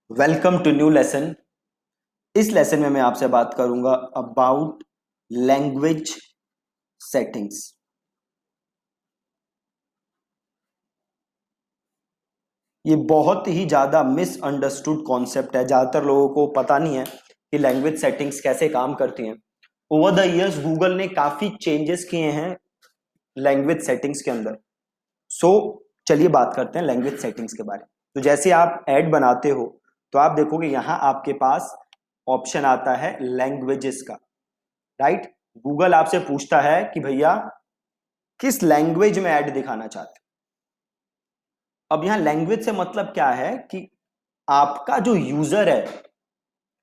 Welcome to new lesson. इस lesson में मैं आपसे बात करूंगा अबाउट लैंग्वेज सेटिंग्स। ये बहुत ही ज्यादा मिसअंडरस्टूड कॉन्सेप्ट है। ज्यादातर लोगों को पता नहीं है कि लैंग्वेज सेटिंग्स कैसे काम करती हैं। ओवर द इयर्स गूगल ने काफी चेंजेस किए हैं लैंग्वेज सेटिंग्स के अंदर। सो चलिए बात करते हैं लैंग्वेज सेटिंग्स के बारे में। तो जैसे आप ऐड बनाते हो तो आप देखोगे यहां आपके पास ऑप्शन आता है लैंग्वेजेस का। राइट, गूगल आपसे पूछता है कि भैया किस लैंग्वेज में ऐड दिखाना चाहते हो। अब यहां लैंग्वेज से मतलब क्या है कि आपका जो यूजर है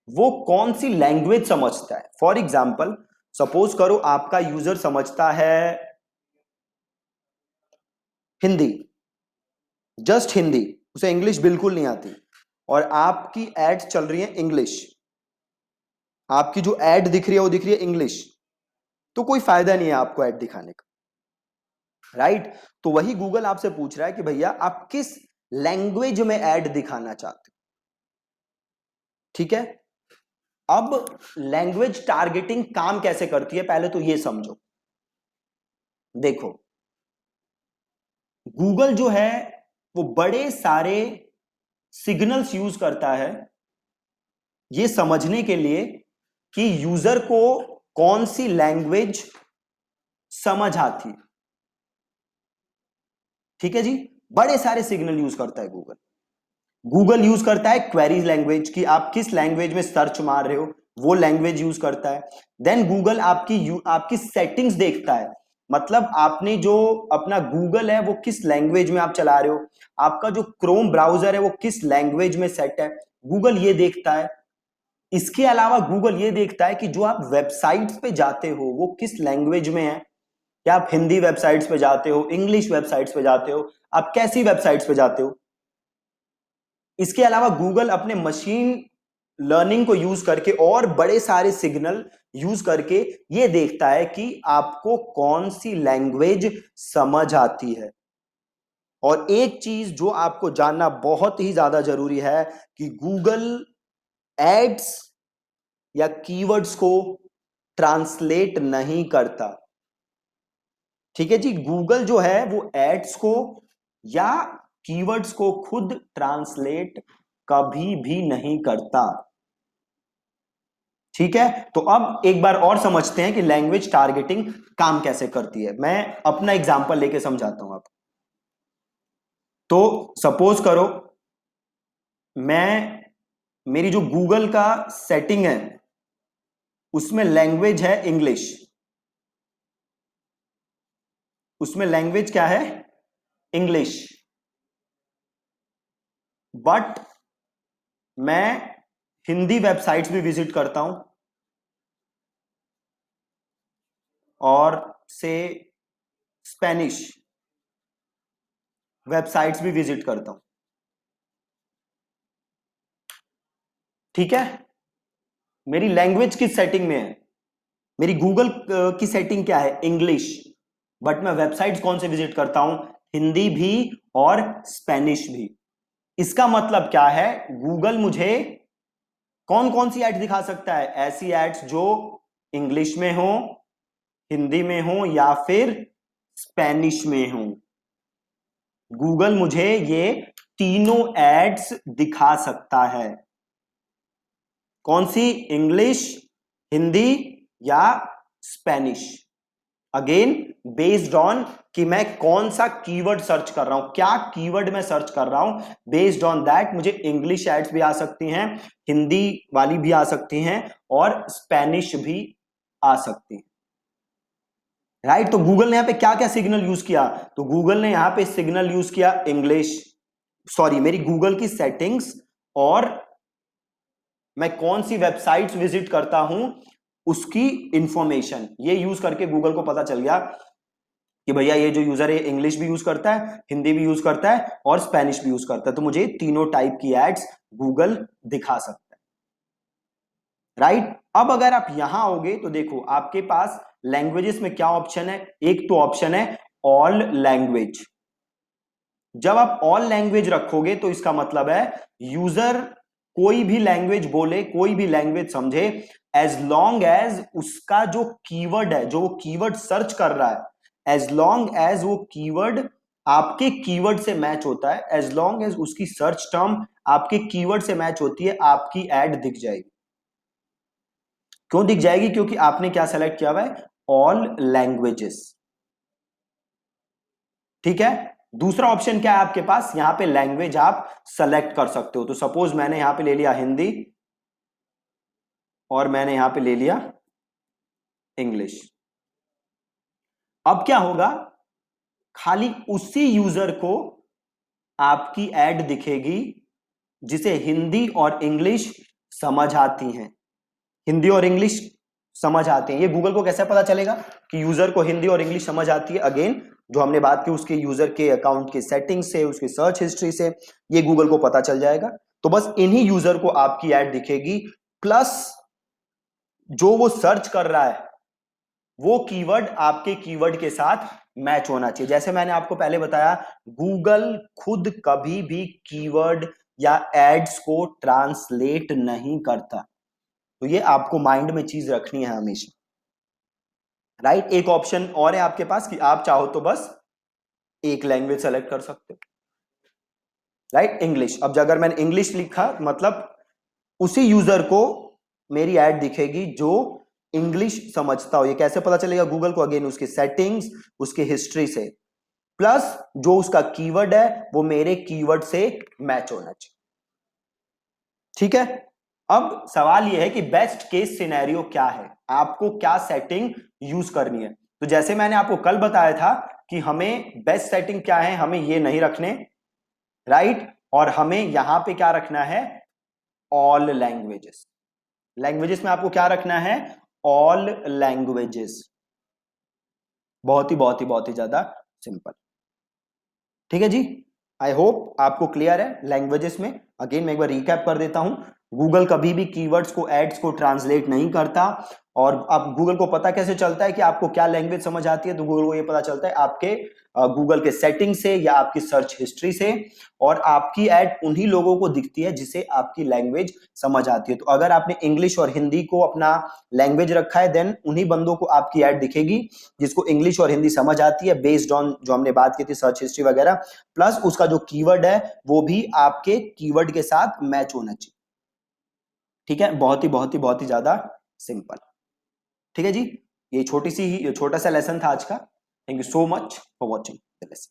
वो कौन सी लैंग्वेज समझता है। फॉर एग्जाम्पल, सपोज करो आपका यूजर समझता है हिंदी, जस्ट हिंदी, उसे इंग्लिश बिल्कुल नहीं आती और आपकी एड चल रही है इंग्लिश, आपकी जो एड दिख रही है वो दिख रही है इंग्लिश, तो कोई फायदा नहीं है आपको एड दिखाने का। राइट, तो वही गूगल आपसे पूछ रहा है कि भैया आप किस लैंग्वेज में ऐड दिखाना चाहते हो। ठीक है, अब लैंग्वेज टारगेटिंग काम कैसे करती है पहले तो ये समझो। देखो, गूगल जो है वो बड़े सारे सिग्नल्स यूज करता है ये समझने के लिए कि यूजर को कौन सी लैंग्वेज समझ आती है। ठीक है जी, बड़े सारे सिग्नल यूज करता है गूगल। गूगल यूज करता है क्वेरीज लैंग्वेज की, आप किस लैंग्वेज में सर्च मार रहे हो वो लैंग्वेज यूज करता है। देन गूगल आपकी सेटिंग्स देखता है, मतलब आपने जो अपना गूगल है वो किस लैंग्वेज में आप चला रहे हो, आपका जो क्रोम ब्राउजर है वो किस लैंग्वेज में सेट है, गूगल ये देखता है। इसके अलावा गूगल ये देखता है कि जो आप वेबसाइट्स पे जाते हो वो किस लैंग्वेज में है, क्या आप हिंदी वेबसाइट्स पे जाते हो, इंग्लिश वेबसाइट्स पे जाते हो, आप कैसी वेबसाइट्स पे जाते हो। इसके अलावा गूगल अपने मशीन लर्निंग को यूज करके और बड़े सारे सिग्नल यूज करके यह देखता है कि आपको कौन सी लैंग्वेज समझ आती है। और एक चीज जो आपको जानना बहुत ही ज्यादा जरूरी है कि गूगल एड्स या कीवर्ड्स को ट्रांसलेट नहीं करता। ठीक है जी, गूगल जो है वो एड्स को या कीवर्ड्स को खुद ट्रांसलेट कभी भी नहीं करता। ठीक है, तो अब एक बार और समझते हैं कि लैंग्वेज टारगेटिंग काम कैसे करती है। मैं अपना एग्जांपल लेके समझाता हूं आपको। तो सपोज करो मैं, मेरी जो गूगल का सेटिंग है उसमें लैंग्वेज है इंग्लिश। उसमें लैंग्वेज क्या है, इंग्लिश। बट मैं हिंदी वेबसाइट्स भी विजिट करता हूं और से स्पेनिश वेबसाइट्स भी विजिट करता हूं। ठीक है, मेरी लैंग्वेज किस सेटिंग में है, मेरी गूगल की सेटिंग क्या है, इंग्लिश। बट मैं वेबसाइट्स कौन से विजिट करता हूं, हिंदी भी और स्पेनिश भी। इसका मतलब क्या है, गूगल मुझे कौन कौन सी एड्स दिखा सकता है, ऐसी एड्स जो इंग्लिश में हो, हिंदी में हो या फिर स्पेनिश में हो। गूगल मुझे ये तीनों एड्स दिखा सकता है। कौन सी, इंग्लिश, हिंदी या स्पेनिश। अगेन बेस्ड ऑन कि मैं कौन सा कीवर्ड सर्च कर रहा हूं, क्या कीवर्ड मैं सर्च कर रहा हूं, बेस्ड ऑन दैट मुझे इंग्लिश एड्स भी आ सकती हैं, हिंदी वाली भी आ सकती हैं और स्पेनिश भी आ सकती हैं। राइट, तो गूगल ने यहां पे क्या क्या सिग्नल यूज किया, तो गूगल ने यहां पे सिग्नल यूज किया इंग्लिश, सॉरी मेरी गूगल की सेटिंग्स और मैं कौन सी वेबसाइट्स विजिट करता हूं उसकी इंफॉर्मेशन, ये यूज करके गूगल को पता चल गया कि भैया ये जो यूजर है इंग्लिश भी यूज करता है, हिंदी भी यूज करता है और स्पेनिश भी यूज करता है, तो मुझे तीनों टाइप की एड्स गूगल दिखा सकता है। राइट, अब अगर आप यहां आओगे तो देखो आपके पास लैंग्वेजेस में क्या ऑप्शन है, एक तो ऑप्शन है ऑल लैंग्वेज। जब आप ऑल लैंग्वेज रखोगे तो इसका मतलब है यूजर कोई भी लैंग्वेज बोले, कोई भी लैंग्वेज समझे, एज लॉन्ग एज उसका जो कीवर्ड है, जो वो कीवर्ड सर्च कर रहा है, एज लॉन्ग एज वो कीवर्ड आपके कीवर्ड से मैच होता है, एज लॉन्ग एज उसकी सर्च टर्म आपके कीवर्ड से मैच होती है, आपकी एड दिख जाएगी। क्यों दिख जाएगी? क्योंकि आपने क्या सेलेक्ट किया हुआ है? All languages. ठीक है। दूसरा ऑप्शन क्या है आपके पास? यहां पे लैंग्वेज आप सेलेक्ट कर सकते हो। तो सपोज मैंने यहां पे ले लिया हिंदी और मैंने यहां पे ले लिया इंग्लिश। अब क्या होगा? खाली उसी यूजर को आपकी एड दिखेगी जिसे हिंदी और इंग्लिश समझ आती हैं। हिंदी और इंग्लिश समझ आते हैं। ये गूगल को कैसे पता चलेगा कि यूजर को हिंदी और इंग्लिश समझ आती है? अगेन जो हमने बात की उसके यूजर के अकाउंट के सेटिंग से, उसके सर्च हिस्ट्री से, ये गूगल को पता चल जाएगा। तो बस इन्हीं यूजर को आपकी ऐड दिखेगी, प्लस जो वो सर्च कर रहा है वो कीवर्ड आपके कीवर्ड के साथ मैच होना चाहिए। जैसे मैंने आपको पहले बताया, गूगल खुद कभी भी कीवर्ड या एड्स को ट्रांसलेट नहीं करता। तो ये आपको माइंड में चीज रखनी है हमेशा। राइट। एक ऑप्शन और है आपके पास कि आप चाहो तो बस एक लैंग्वेज सेलेक्ट कर सकते हो। Right, English. अब अगर मैंने इंग्लिश लिखा मतलब उसी यूजर को मेरी ऐड दिखेगी जो इंग्लिश समझता हो। ये कैसे पता चलेगा गूगल को? अगेन उसकी सेटिंग्स, उसकी हिस्ट्री से, प्लस जो उसका कीवर्ड है वो मेरे कीवर्ड से मैच होना चाहिए। ठीक है। अब सवाल यह है कि बेस्ट केस सिनेरियो क्या है, आपको क्या सेटिंग यूज करनी है। तो जैसे मैंने आपको कल बताया था कि हमें बेस्ट सेटिंग क्या है, हमें ये नहीं रखने, राइट, और हमें यहां पे क्या रखना है? All languages. लैंग्वेजेस में आपको क्या रखना है? All languages. बहुत ही ज्यादा सिंपल। ठीक है जी। आई होप आपको क्लियर है लैंग्वेजेस में। अगेन मैं एक बार रिकैप कर देता हूं। गूगल कभी भी कीवर्ड्स को, एड्स को ट्रांसलेट नहीं करता। और अब गूगल को पता कैसे चलता है कि आपको क्या लैंग्वेज समझ आती है? तो गूगल को ये पता चलता है आपके गूगल के सेटिंग से या आपकी सर्च हिस्ट्री से। और आपकी एड उन्हीं लोगों को दिखती है जिसे आपकी लैंग्वेज समझ आती है। तो अगर आपने इंग्लिश और हिंदी को अपना लैंग्वेज रखा है, देन उन्हीं बंदों को आपकी एड दिखेगी जिसको इंग्लिश और हिंदी समझ आती है, बेस्ड ऑन जो हमने बात की थी सर्च हिस्ट्री वगैरह। प्लस उसका जो कीवर्ड है वो भी आपके कीवर्ड के साथ मैच होना चाहिए। ठीक है। बहुत ही ज्यादा सिंपल। ठीक है जी। ये छोटा सा लेसन था आज का। Thank you so much for watching the lesson.